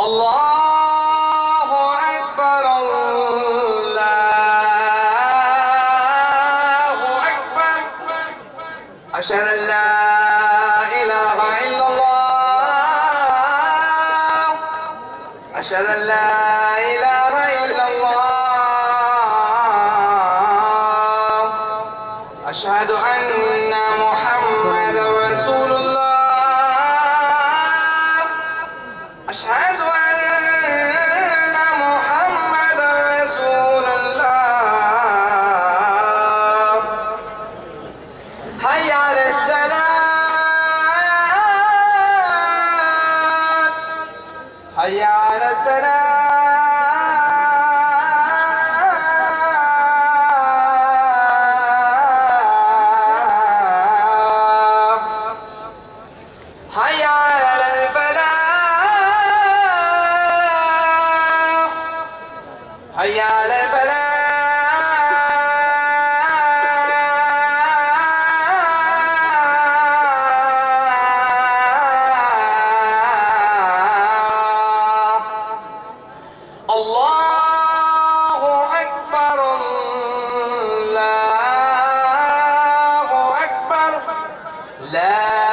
الله أكبر الله أكبر. أشهد أن لا إله إلا الله. أشهد أن لا إله إلا الله. أشهد أن محمدا رسول الله. أشهد أن محمدا رسول الله. حي على السلام. حي على السلام. حي على الفلاح. حي على الفلاح. الله أكبر الله أكبر. لا